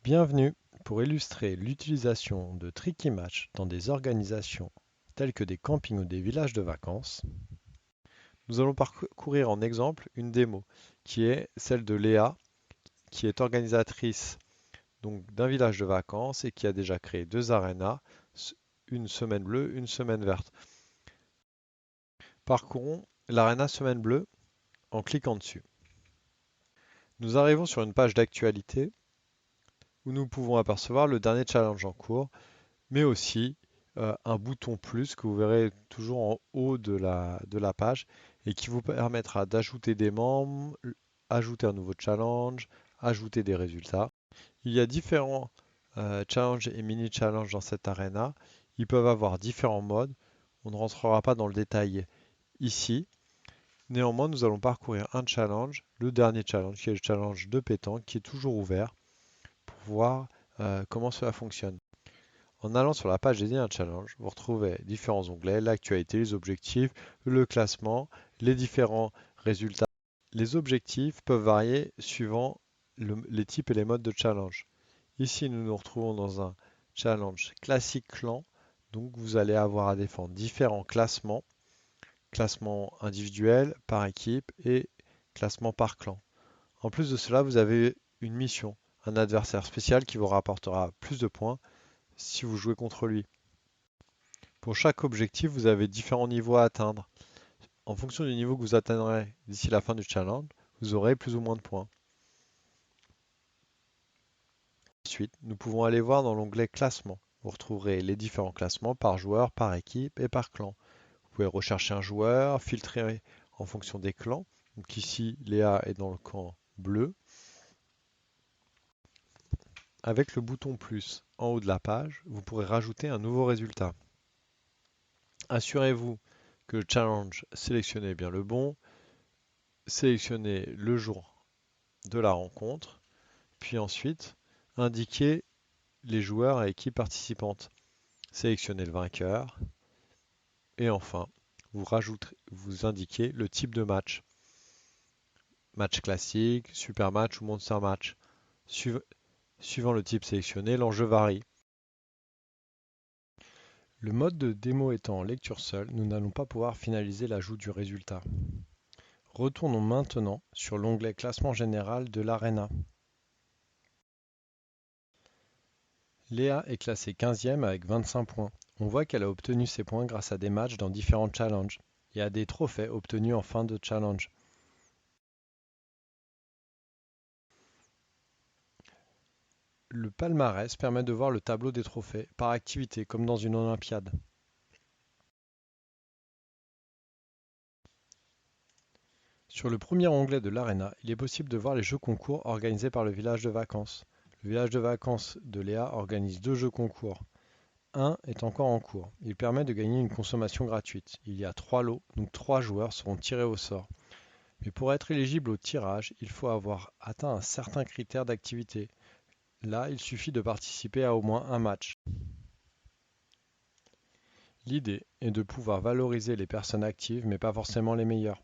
Bienvenue pour illustrer l'utilisation de Tricky Match dans des organisations telles que des campings ou des villages de vacances. Nous allons parcourir en exemple une démo qui est celle de Léa, qui est organisatrice donc d'un village de vacances et qui a déjà créé deux arénas, une semaine bleue, une semaine verte. Parcourons l'aréna semaine bleue en cliquant dessus. Nous arrivons sur une page d'actualité où nous pouvons apercevoir le dernier challenge en cours, mais aussi un bouton plus que vous verrez toujours en haut de la page et qui vous permettra d'ajouter des membres, ajouter un nouveau challenge, ajouter des résultats. Il y a différents challenges et mini-challenges dans cette arena. Ils peuvent avoir différents modes. On ne rentrera pas dans le détail ici. Néanmoins, nous allons parcourir un challenge, le dernier challenge, qui est le challenge de pétanque, qui est toujours ouvert pour voir comment cela fonctionne. En allant sur la page dédiée à un challenge, vous retrouvez différents onglets, l'actualité, les objectifs, le classement, les différents résultats. Les objectifs peuvent varier suivant les types et les modes de challenge. Ici, nous nous retrouvons dans un challenge classique clan. Donc, vous allez avoir à défendre différents classements, classement individuel, par équipe et classement par clan. En plus de cela, vous avez une mission, un adversaire spécial qui vous rapportera plus de points si vous jouez contre lui. Pour chaque objectif, vous avez différents niveaux à atteindre. En fonction du niveau que vous atteindrez d'ici la fin du challenge, vous aurez plus ou moins de points. Ensuite, nous pouvons aller voir dans l'onglet classement. Vous retrouverez les différents classements par joueur, par équipe et par clan. Vous pouvez rechercher un joueur, filtrer en fonction des clans. Donc ici, Léa est dans le camp bleu. Avec le bouton plus en haut de la page, vous pourrez rajouter un nouveau résultat. Assurez-vous que le challenge sélectionné est bien le bon. Sélectionnez le jour de la rencontre, puis ensuite indiquez les joueurs et équipes participantes. Sélectionnez le vainqueur et enfin vous indiquez le type de match. Match classique, super match ou monster match. Suivant le type sélectionné, l'enjeu varie. Le mode de démo étant en lecture seule, nous n'allons pas pouvoir finaliser l'ajout du résultat. Retournons maintenant sur l'onglet classement général de l'Arena. Léa est classée 15e avec 25 points. On voit qu'elle a obtenu ses points grâce à des matchs dans différents challenges et à des trophées obtenus en fin de challenge. Le palmarès permet de voir le tableau des trophées par activité comme dans une olympiade. Sur le premier onglet de l'Arena, il est possible de voir les jeux concours organisés par le village de vacances. Le village de vacances de Léa organise deux jeux concours. Un est encore en cours. Il permet de gagner une consommation gratuite. Il y a 3 lots, donc 3 joueurs seront tirés au sort. Mais pour être éligible au tirage, il faut avoir atteint un certain critère d'activité. Là, il suffit de participer à au moins un match. L'idée est de pouvoir valoriser les personnes actives, mais pas forcément les meilleures.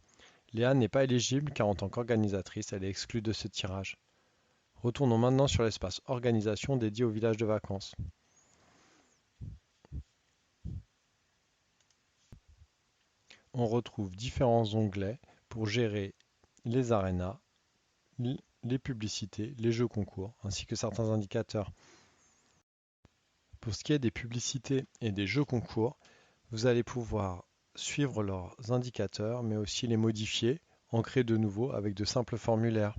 Léa n'est pas éligible car en tant qu'organisatrice, elle est exclue de ce tirage. Retournons maintenant sur l'espace organisation dédié au village de vacances. On retrouve différents onglets pour gérer les arénas, les publicités, les jeux concours, ainsi que certains indicateurs. Pour ce qui est des publicités et des jeux concours, vous allez pouvoir suivre leurs indicateurs, mais aussi les modifier, en créer de nouveaux avec de simples formulaires.